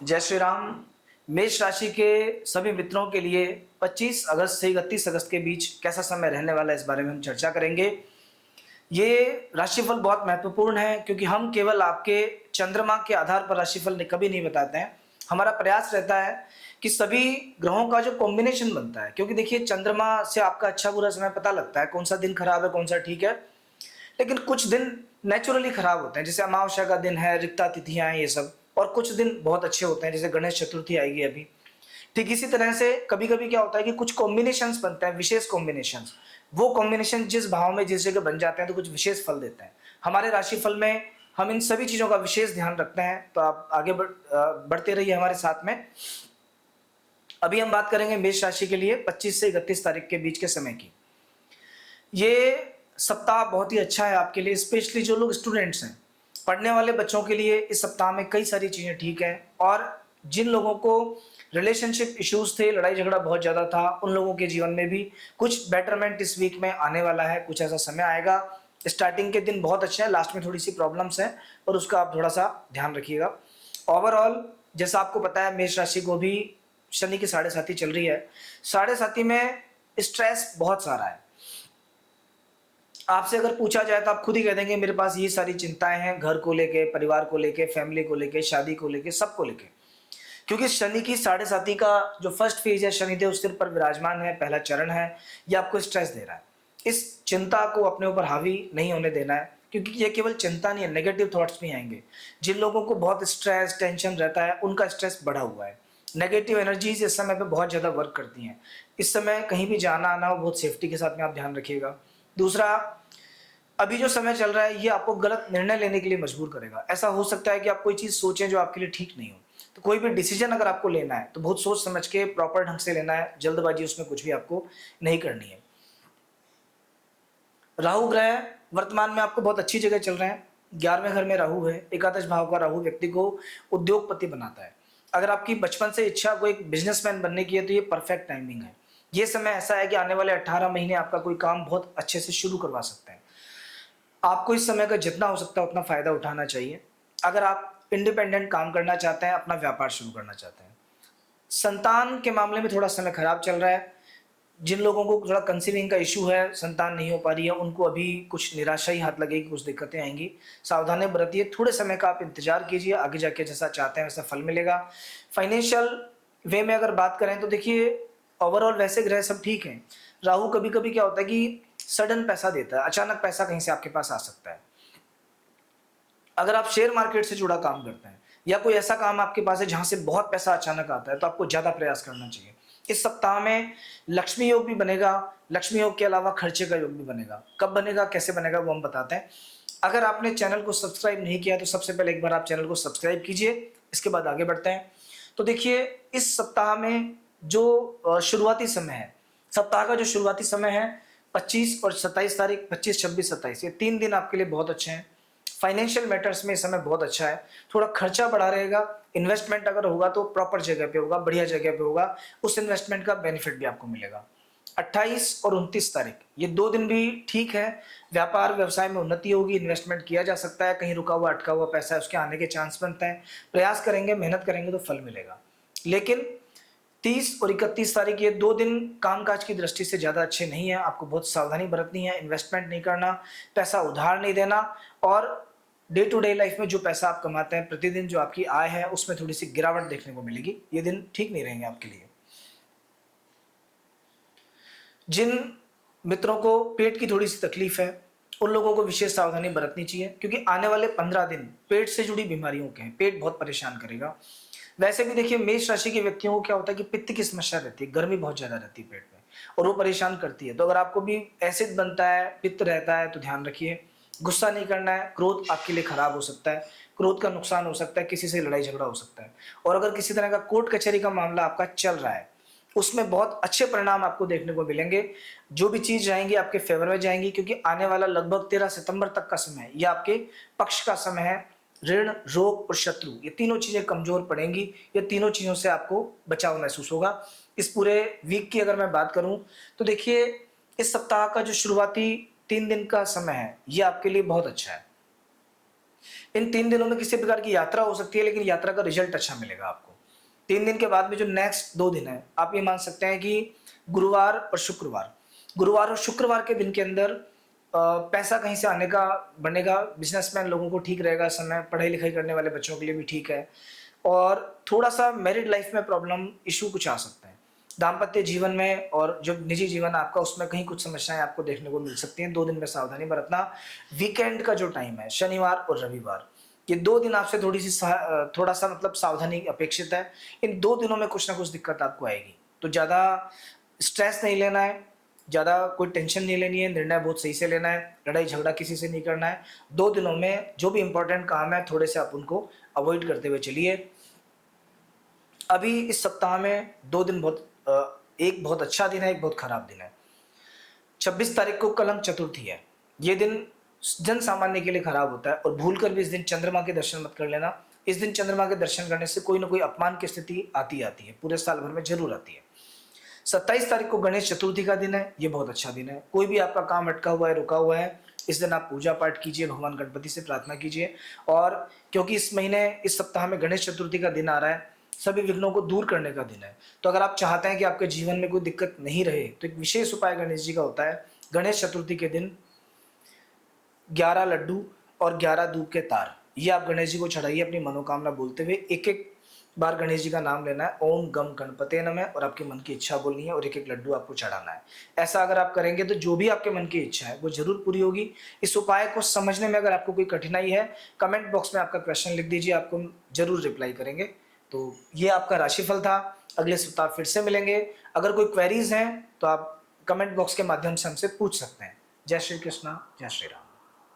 जय श्री राम। मेष राशि के सभी मित्रों के लिए 25 अगस्त से 31 अगस्त के बीच कैसा समय रहने वाला है, इस बारे में हम चर्चा करेंगे। ये राशिफल बहुत महत्वपूर्ण है क्योंकि हम केवल आपके चंद्रमा के आधार पर राशिफल कभी नहीं बताते हैं। हमारा प्रयास रहता है कि सभी ग्रहों का जो कॉम्बिनेशन बनता है, क्योंकि देखिए चंद्रमा से आपका अच्छा बुरा समय पता लगता है, कौन सा दिन खराब है कौन सा ठीक है। लेकिन कुछ दिन नेचुरली खराब होते हैं, जैसे अमावस्या का दिन है, रिक्ता तिथियां हैं ये सब, और कुछ दिन बहुत अच्छे होते हैं, जैसे गणेश चतुर्थी आएगी अभी। ठीक इसी तरह से कभी कभी क्या होता है कि कुछ कॉम्बिनेशंस बनते हैं, विशेष कॉम्बिनेशंस। वो कॉम्बिनेशन जिस भाव में जिस जगह बन जाते हैं तो कुछ विशेष फल देते हैं। हमारे राशिफल में हम इन सभी चीजों का विशेष ध्यान रखते हैं, तो आप आगे बढ़ते रहिए हमारे साथ में। अभी हम बात करेंगे मेष राशि के लिए 25 से 31 तारीख के बीच के समय की। ये सप्ताह बहुत ही अच्छा है आपके लिए, स्पेशली जो लोग स्टूडेंट्स हैं, पढ़ने वाले बच्चों के लिए इस सप्ताह में कई सारी चीज़ें ठीक है। और जिन लोगों को रिलेशनशिप इश्यूज थे, लड़ाई झगड़ा बहुत ज़्यादा था, उन लोगों के जीवन में भी कुछ बेटरमेंट इस वीक में आने वाला है। कुछ ऐसा समय आएगा। स्टार्टिंग के दिन बहुत अच्छे हैं, लास्ट में थोड़ी सी प्रॉब्लम्स हैं और उसका आप थोड़ा सा ध्यान रखिएगा। ओवरऑल जैसा आपको पता है, मेष राशि को भी शनि की साढ़े साथी चल रही है। साढ़े साथी में स्ट्रेस बहुत सारा है। आपसे अगर पूछा जाए तो आप खुद ही कह देंगे मेरे पास ये सारी चिंताएं हैं, घर को लेके, परिवार को लेके, फैमिली को लेके, शादी को लेके, सबको लेके। क्योंकि शनि की साढ़े साथी का जो फर्स्ट फेज है, शनिदेव सिर पर विराजमान है, पहला चरण है, ये आपको स्ट्रेस दे रहा है। इस चिंता को अपने ऊपर हावी नहीं होने देना है, क्योंकि ये केवल चिंता नहीं है, नेगेटिव थॉट्स भी आएंगे। जिन लोगों को बहुत स्ट्रेस टेंशन रहता है, उनका स्ट्रेस बढ़ा हुआ है। नेगेटिव एनर्जीज इस समय पे बहुत ज़्यादा वर्क करती हैं। इस समय कहीं भी जाना आना हो, बहुत सेफ्टी के साथ में आप ध्यान रखिएगा। दूसरा, अभी जो समय चल रहा है ये आपको गलत निर्णय लेने के लिए मजबूर करेगा। ऐसा हो सकता है कि आप कोई चीज़ सोचें जो आपके लिए ठीक नहीं हो। तो कोई भी डिसीजन अगर आपको लेना है तो बहुत सोच समझ के प्रॉपर ढंग से लेना है, जल्दबाजी उसमें कुछ भी आपको नहीं करनी है। राहु ग्रह वर्तमान में आपको बहुत अच्छी जगह चल रहे हैं। 11वें घर में राहु है। एकादश भाव का राहु व्यक्ति को उद्योगपति बनाता है। अगर आपकी बचपन से इच्छा को एक बिजनेसमैन बनने की है तो ये परफेक्ट टाइमिंग है। ये समय ऐसा है कि आने वाले 18 महीने आपका कोई काम बहुत अच्छे से शुरू करवा सकते हैं। आपको इस समय का जितना हो सकता है उतना फायदा उठाना चाहिए। अगर आप इंडिपेंडेंट काम करना चाहते हैं, अपना व्यापार शुरू करना चाहते हैं। संतान के मामले में थोड़ा समय खराब चल रहा है। जिन लोगों को थोड़ा कंसीविंग का इशू है, संतान नहीं हो पा रही है, उनको अभी कुछ निराशा ही हाथ लगेगी, कुछ दिक्कतें आएंगी। सावधानी बरतिए, थोड़े समय का आप इंतजार कीजिए, आगे जाके जैसा चाहते हैं वैसा फल मिलेगा। फाइनेंशियल वे में अगर बात करें तो देखिए ओवरऑल वैसे ग्रह सब ठीक हैं। राहु कभी कभी क्या होता है कि सडन पैसा देता है, अचानक पैसा कहीं से आपके पास आ सकता है। अगर आप शेयर मार्केट से जुड़ा काम करते हैं या कोई ऐसा काम आपके पास है जहां से बहुत पैसा अचानक आता है, तो आपको ज्यादा प्रयास करना चाहिए। इस सप्ताह में लक्ष्मी योग भी बनेगा। लक्ष्मी योग के अलावा खर्चे का योग भी बनेगा। कब बनेगा, कैसे बनेगा, वो हम बताते हैं। अगर आपने चैनल को सब्सक्राइब नहीं किया तो सबसे पहले एक बार आप चैनल को सब्सक्राइब कीजिए, इसके बाद आगे बढ़ते हैं। तो देखिए इस सप्ताह में जो शुरुआती समय है, सप्ताह का जो शुरुआती समय है 25 और 27 तारीख, 25 26 27, ये 3 दिन आपके लिए बहुत अच्छे हैं। फाइनेंशियल मैटर्स में इस समय बहुत अच्छा है। थोड़ा खर्चा बढ़ा रहेगा। इन्वेस्टमेंट अगर होगा तो प्रॉपर जगह पे होगा, बढ़िया जगह पे होगा, उस इन्वेस्टमेंट का बेनिफिट भी आपको मिलेगा। 28 और 29 तारीख, ये 2 दिन भी ठीक है। व्यापार व्यवसाय में उन्नति होगी, इन्वेस्टमेंट किया जा सकता है, कहीं रुका हुआ अटका हुआ पैसा है उसके आने के चांस बनते हैं। प्रयास करेंगे, मेहनत करेंगे तो फल मिलेगा। लेकिन 30 और 31 तारीख, ये 2 दिन कामकाज की दृष्टि से ज़्यादा अच्छे नहीं है। आपको बहुत सावधानी बरतनी है, इन्वेस्टमेंट नहीं करना, पैसा उधार नहीं देना, और डे टू डे लाइफ में जो पैसा आप कमाते हैं, प्रतिदिन जो आपकी आय है, उसमें थोड़ी सी गिरावट देखने को मिलेगी। ये दिन ठीक नहीं रहेंगे आपके लिए। जिन मित्रों को पेट की थोड़ी सी तकलीफ है, उन लोगों को विशेष सावधानी बरतनी चाहिए, क्योंकि आने वाले 15 दिन पेट से जुड़ी बीमारियों के हैं। पेट बहुत परेशान करेगा। वैसे भी देखिए मेष राशि के व्यक्तियों को क्या होता है कि पित्त की समस्या रहती है, गर्मी बहुत ज्यादा रहती है पेट में, और वो परेशान करती है। तो अगर आपको भी एसिड बनता है, पित्त रहता है, तो ध्यान रखिए। गुस्सा नहीं करना है। क्रोध आपके लिए खराब हो सकता है, क्रोध का नुकसान हो सकता है, किसी से लड़ाई झगड़ा हो सकता है। और अगर किसी तरह का कोर्ट कचहरी का मामला आपका चल रहा है, उसमें बहुत अच्छे परिणाम आपको देखने को मिलेंगे। जो भी चीज जाएंगी आपके फेवर में जाएंगी, क्योंकि आने वाला लगभग 13 सितंबर तक का समय है, यह आपके पक्ष का समय है। ऋण, रोग और शत्रु, ये तीनों चीजें कमजोर पड़ेंगी। ये तीनों चीजों से आपको बचाव महसूस होगा। इस पूरे वीक की अगर मैं बात करूं तो देखिए इस सप्ताह का जो शुरुआती 3 दिन का समय है, ये आपके लिए बहुत अच्छा है। इन 3 दिनों में किसी प्रकार की यात्रा हो सकती है, लेकिन यात्रा का रिजल्ट अच्छा मिलेगा आपको। 3 दिन के बाद में जो नेक्स्ट 2 दिन है, आप ये मान सकते हैं कि गुरुवार और शुक्रवार, गुरुवार और शुक्रवार के दिन के अंदर पैसा कहीं से आने का बनेगा। बिजनेसमैन लोगों को ठीक रहेगा समय, पढ़ाई लिखाई करने वाले बच्चों के लिए भी ठीक है। और थोड़ा सा मैरिड लाइफ में प्रॉब्लम इशू कुछ आ सकता है, दाम्पत्य जीवन में और जो निजी जीवन है आपका, उसमें कहीं कुछ समस्याएं आपको देखने को मिल सकती हैं। 2 दिन में सावधानी बरतना। वीकेंड का जो टाइम है, शनिवार और रविवार, ये 2 दिन आपसे थोड़ा सा मतलब सावधानी अपेक्षित है। इन 2 दिनों में कुछ ना कुछ दिक्कत आपको आएगी, तो ज़्यादा स्ट्रेस नहीं लेना है, ज़्यादा कोई टेंशन नहीं लेनी है, निर्णय बहुत सही से लेना है, लड़ाई झगड़ा किसी से नहीं करना है। 2 दिनों में जो भी इंपॉर्टेंट काम है थोड़े से आप उनको अवॉइड करते हुए चलिए। अभी इस सप्ताह में 2 दिन एक बहुत अच्छा दिन है, एक बहुत खराब दिन है। 26 तारीख को कलंक चतुर्थी है। ये दिन जन सामान्य के लिए खराब होता है, और भूलकर भी इस दिन चंद्रमा के दर्शन मत कर लेना। इस दिन चंद्रमा के दर्शन करने से कोई ना कोई अपमान की स्थिति आती है, पूरे साल भर में जरूर आती है। 27 तारीख को गणेश चतुर्थी का दिन है, ये बहुत अच्छा दिन है। कोई भी आपका काम अटका हुआ है, रुका हुआ है, इस दिन आप पूजा पाठ कीजिए, भगवान गणपति से प्रार्थना कीजिए। और क्योंकि इस महीने, इस सप्ताह में गणेश चतुर्थी का दिन आ रहा है, सभी विघ्नों को दूर करने का दिन है। तो अगर आप चाहते हैं कि आपके जीवन में कोई दिक्कत नहीं रहे, तो एक विशेष उपाय गणेश जी का होता है। गणेश चतुर्थी के दिन 11 लड्डू और 11 दूध के तार, ये आप गणेश जी को चढ़ाइए अपनी मनोकामना बोलते हुए। एक एक बार गणेश जी का नाम लेना है, ओम गम गणपते नमः, और आपके मन की इच्छा बोलनी है, और एक एक लड्डू आपको चढ़ाना है। ऐसा अगर आप करेंगे तो जो भी आपके मन की इच्छा है वो जरूर पूरी होगी। इस उपाय को समझने में अगर आपको कोई कठिनाई है, कमेंट बॉक्स में आपका क्वेश्चन लिख दीजिए, आपको हम जरूर रिप्लाई करेंगे। तो ये आपका राशिफल था। अगले सप्ताह फिर से मिलेंगे। अगर कोई क्वेरीज हैं तो आप कमेंट बॉक्स के माध्यम से हमसे पूछ सकते हैं। जय श्री कृष्णा, जय श्री राम।